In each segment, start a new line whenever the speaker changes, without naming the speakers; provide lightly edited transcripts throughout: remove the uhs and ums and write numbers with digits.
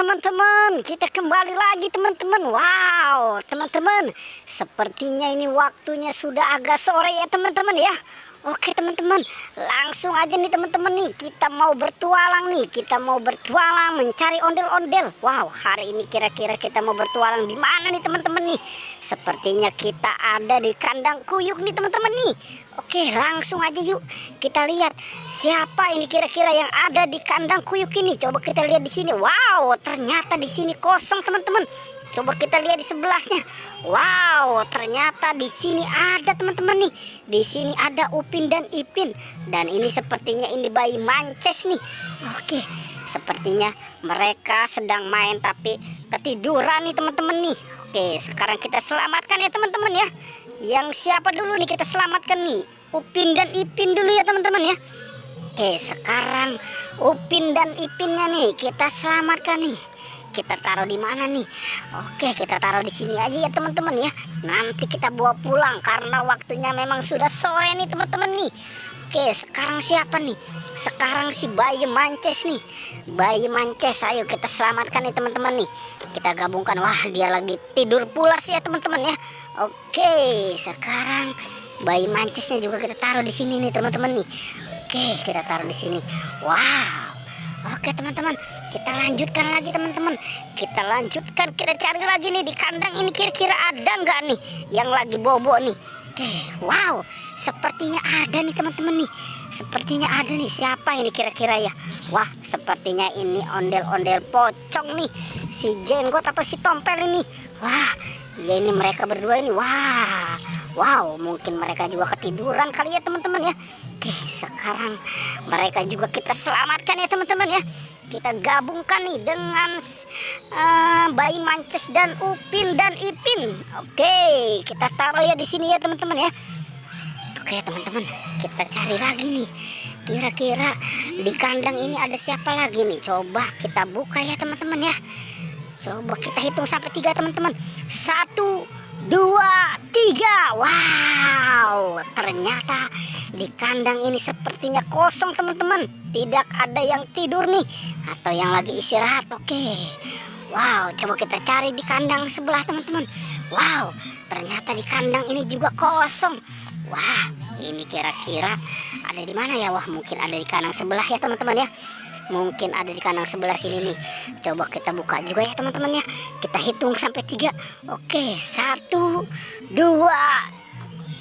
teman-teman, kita kembali lagi teman-teman. Wow, teman-teman, sepertinya ini waktunya sudah agak sore ya teman-teman ya. Oke teman-teman, langsung aja nih teman-teman nih, kita mau bertualang mencari ondel-ondel. Wow, hari ini kira-kira kita mau bertualang di mana nih teman-teman nih? Sepertinya kita ada di kandang kuyuk nih teman-teman nih. Oke, langsung aja yuk kita lihat siapa ini kira-kira yang ada di kandang kuyuk ini. Coba kita lihat di sini. Wow, ternyata di sini kosong teman-teman. Coba kita lihat di sebelahnya. Wow, ternyata di sini ada teman-teman nih. Di sini ada Upin dan Ipin. Dan ini sepertinya ini bayi Mances nih. Oke, sepertinya mereka sedang main tapi ketiduran nih teman-teman nih. Oke, sekarang kita selamatkan ya teman-teman ya. Yang siapa dulu nih kita selamatkan nih? Upin dan Ipin dulu ya teman-teman ya. Oke, sekarang Upin dan Ipinnya nih kita selamatkan nih. Kita taruh di mana nih? Oke, kita taruh di sini aja ya teman-teman ya. Nanti kita bawa pulang karena waktunya memang sudah sore nih teman-teman nih. Oke, sekarang siapa nih? Sekarang si bayi Mances nih. Bayi Mances, ayo kita selamatkan nih teman-teman nih. Kita gabungkan. Wah, dia lagi tidur pulas ya teman-teman ya. Oke, sekarang bayi Mancesnya juga kita taruh di sini nih teman-teman nih. Oke, kita taruh di sini. Wow. Oke teman-teman, kita lanjutkan lagi teman-teman. Kita lanjutkan, kita cari lagi nih di kandang ini kira-kira ada nggak nih yang lagi bobo nih. Oke, wow, sepertinya ada nih teman-teman nih. Sepertinya ada nih, siapa ini kira-kira ya? Wah, sepertinya ini ondel-ondel pocong nih. Si Jenggot atau si Tompel ini. Wah, ya ini mereka berdua ini. Wah, wow, mungkin mereka juga ketiduran kali ya teman-teman ya. Oke, sekarang mereka juga kita selamatkan ya teman-teman ya. Kita gabungkan nih dengan bayi Mances dan Upin dan Ipin. Oke, kita taruh ya di sini ya teman-teman ya. Oke teman-teman, kita cari lagi nih. Kira-kira di kandang ini ada siapa lagi nih? Coba kita buka ya teman-teman ya. Coba kita hitung sampai 3 teman-teman. 1, 2, 3. Wow, ternyata di kandang ini sepertinya kosong teman-teman. Tidak ada yang tidur nih atau yang lagi istirahat. Oke. Wow, coba kita cari di kandang sebelah teman-teman. Wow, ternyata di kandang ini juga kosong. Wah, ini kira-kira ada di mana ya? Wah, mungkin ada di kandang sebelah ya teman-teman ya. Mungkin ada di kandang sebelah sini nih. Coba kita buka juga ya teman-teman ya. Kita hitung sampai 3. Oke, 1, 2,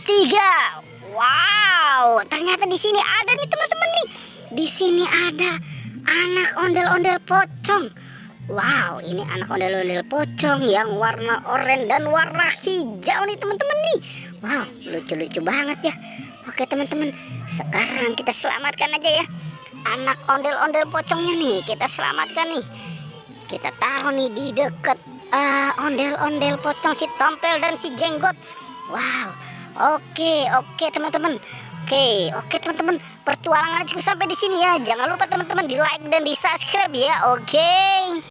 3. Wow, ternyata di sini ada nih teman-teman nih. Di sini ada anak ondel-ondel pocong. Wow, ini anak ondel-ondel pocong yang warna oranye dan warna hijau nih teman-teman nih. Wow, lucu-lucu banget ya. Oke teman-teman, sekarang kita selamatkan aja ya anak ondel-ondel pocongnya nih. Kita selamatkan nih. Kita taruh nih di dekat ondel-ondel pocong si Tompel dan si Jenggot. Wow. Oke teman-teman. Oke teman-teman, pertualangan cukup sampai di sini ya. Jangan lupa teman-teman di like dan di subscribe ya. Oke.